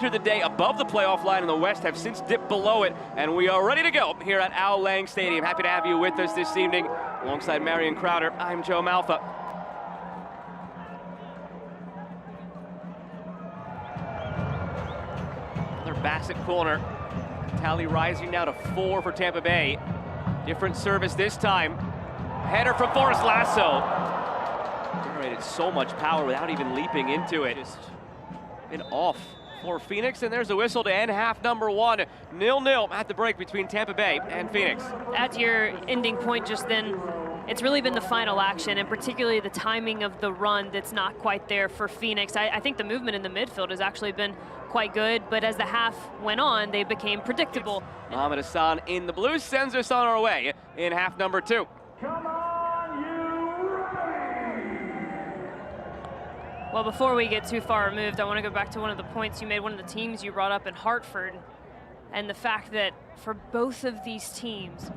The day above the playoff line in the West have since dipped below it, and we are ready to go here at Al Lang Stadium. Happy to have you with us this evening. Alongside Marion Crowder, I'm Joe Malfa. Another Bassett corner. Tally rising now to 4 for Tampa Bay. Different service this time. Header from Forrest Lasso. Generated so much power without even leaping into it. Just been off for Phoenix, and there's a whistle to end half number 1. 0-0 at the break between Tampa Bay and Phoenix. At your ending point just then, it's really been the final action, and particularly the timing of the run that's not quite there for Phoenix. I think the movement in the midfield has actually been quite good, but as the half went on, they became predictable. Mohamed Hassan in the Blues sends us on our way in half number 2. Come on, you Well, before we get too far removed, I want to go back to one of the points you made, one of the teams you brought up in Hartford, and the fact that for both of these teams.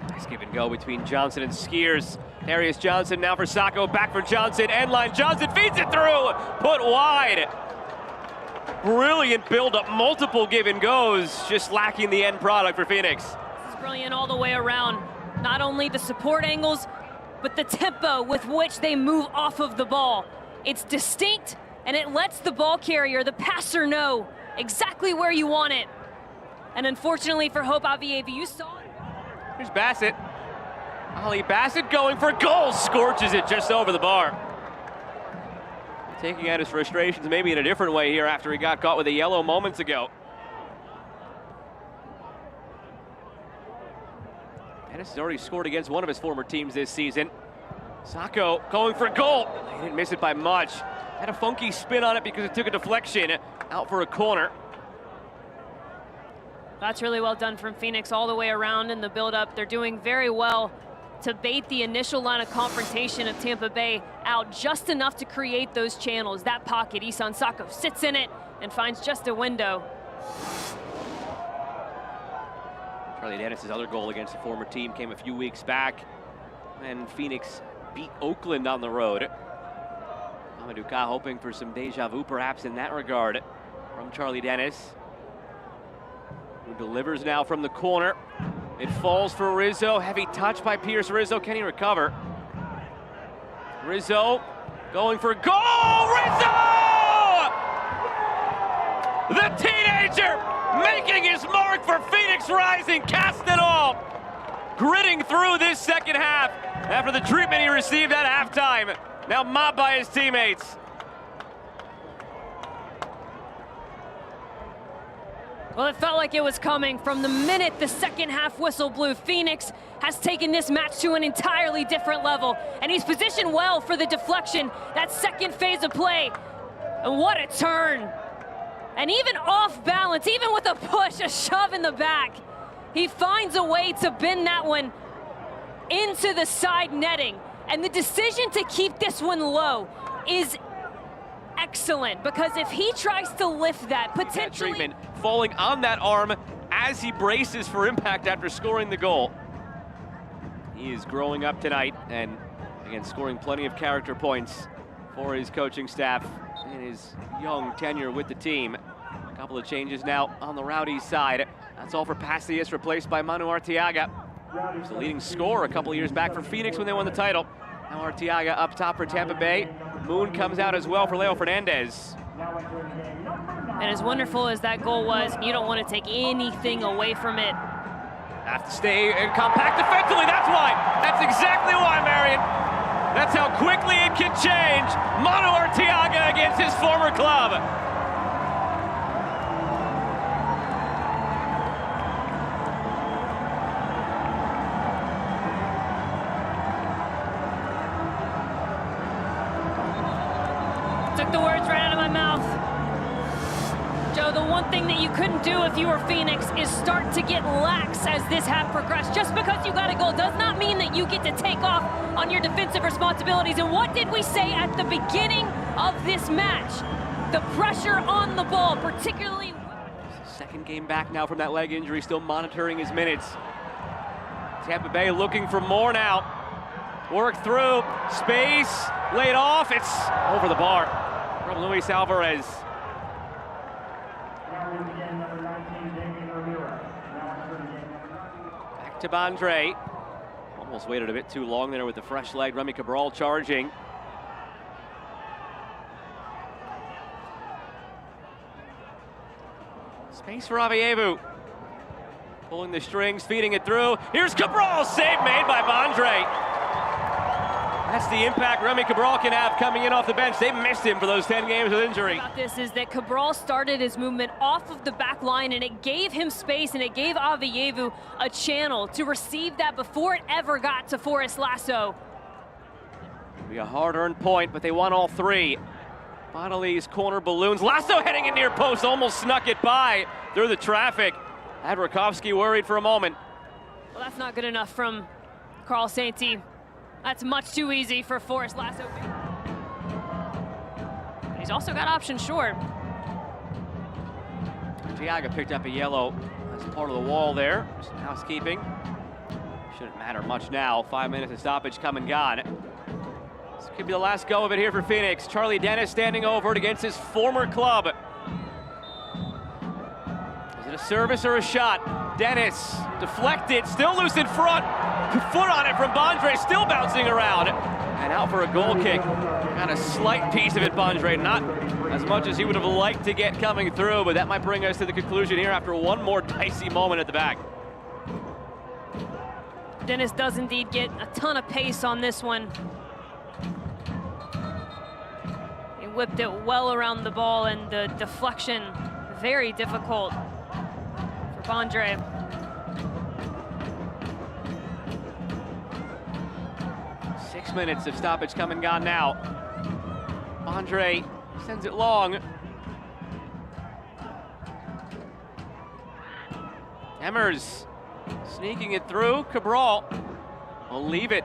Nice give and go between Johnson and Skiers. Darius Johnson now for Sacco, back for Johnson, end line, Johnson feeds it through, put wide. Brilliant build-up, multiple give and goes, just lacking the end product for Phoenix. This is brilliant all the way around. Not only the support angles, but the tempo with which they move off of the ball. It's distinct, and it lets the ball carrier, the passer, know exactly where you want it. And unfortunately for Hope Avievi, you saw it. Here's Bassett. Ollie Bassett going for goal, scorches it just over the bar. Taking out his frustrations maybe in a different way here after he got caught with a yellow moments ago. Dennis has already scored against one of his former teams this season. Sacco going for a goal. He didn't miss it by much. Had a funky spin on it because it took a deflection out for a corner. That's really well done from Phoenix all the way around in the build-up. They're doing very well to bait the initial line of confrontation of Tampa Bay out just enough to create those channels. That pocket, Isan Sacco sits in it and finds just a window. Charlie Dennis's other goal against a former team came a few weeks back when Phoenix beat Oakland on the road. Amadou Ka hoping for some deja vu perhaps in that regard from Charlie Dennis, who delivers now from the corner. It falls for Rizzo. Heavy touch by Pierce Rizzo. Can he recover? Rizzo going for goal. Rizzo! The teenager making his mark for Phoenix Rising. Cast it all. Gritting through this second half after the treatment he received at halftime. Now mobbed by his teammates. Well, it felt like it was coming from the minute the second half whistle blew. Phoenix has taken this match to an entirely different level, and he's positioned well for the deflection, that second phase of play. And what a turn. And even off balance, even with a push, a shove in the back, he finds a way to bend that one into the side netting. And the decision to keep this one low is excellent, because if he tries to lift that, potentially... That treatment falling on that arm as he braces for impact after scoring the goal. He is growing up tonight, and again, scoring plenty of character points for his coaching staff in his young tenure with the team. A couple of changes now on the Rowdies side. That's all for Pacius, replaced by Manu Arteaga. He was the leading scorer a couple of years back for Phoenix when they won the title. Now Arteaga up top for Tampa Bay. Moon comes out as well for Leo Fernandez. And as wonderful as that goal was, you don't want to take anything away from it. Have to stay compact defensively, that's why. That's exactly why, Marion. That's how quickly it can change. Manu Arteaga against his former club. Took the words right out of my mouth. Joe, the one thing that you couldn't do if you were Phoenix is start to get lax as this half progressed. Just because you got a goal does not mean that you get to take off on your defensive responsibilities. And what did we say at the beginning of this match? The pressure on the ball, particularly... Second game back now from that leg injury, still monitoring his minutes. Tampa Bay looking for more now. Work through, space, laid off, it's over the bar. from Luis Alvarez. Back to Bondre. Almost waited a bit too long there with the fresh leg. Remy Cabral charging. Space for Avievu. Pulling the strings, feeding it through. Here's Cabral, save made by Bondre. That's the impact Remy Cabral can have coming in off the bench. They missed him for those 10 games with injury. About this is that Cabral started his movement off of the back line, and it gave him space, and it gave Avievu a channel to receive that before it ever got to Forrest Lasso. It'll be a hard-earned point, but they won all three. Bonali's corner balloons. Lasso heading in near post, almost snuck it by through the traffic. Had Rakowski worried for a moment. Well, that's not good enough from Carl Sainty. That's much too easy for Forrest Lasso. But he's also got option short. Tiaga picked up a yellow as part of the wall there. Some housekeeping. Shouldn't matter much now. 5 minutes of stoppage come and gone. This could be the last go of it here for Phoenix. Charlie Dennis standing over it against his former club. Is it a service or a shot? Dennis deflected, still loose in front. Foot on it from Bondre, still bouncing around. And out for a goal kick. Got a slight piece of it, Bondre. Not as much as he would have liked to get coming through, but that might bring us to the conclusion here after one more dicey moment at the back. Dennis does indeed get a ton of pace on this one. He whipped it well around the ball, and the deflection very difficult for Bondre. Minutes of stoppage come and gone now. Bondre sends it long. Emmers sneaking it through. Cabral will leave it.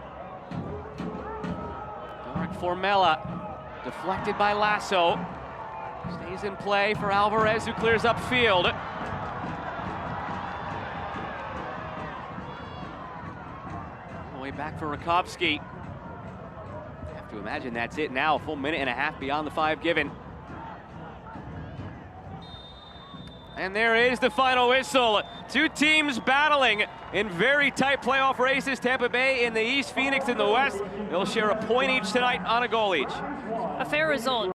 Doric Formella deflected by Lasso. Stays in play for Alvarez, who clears upfield. All the way back for Rakowski. To imagine that's it now, a full minute and a half beyond the 5 given. And there is the final whistle. Two teams battling in very tight playoff races. Tampa Bay in the east, Phoenix in the west. They'll share a point each tonight on a goal each. A fair result.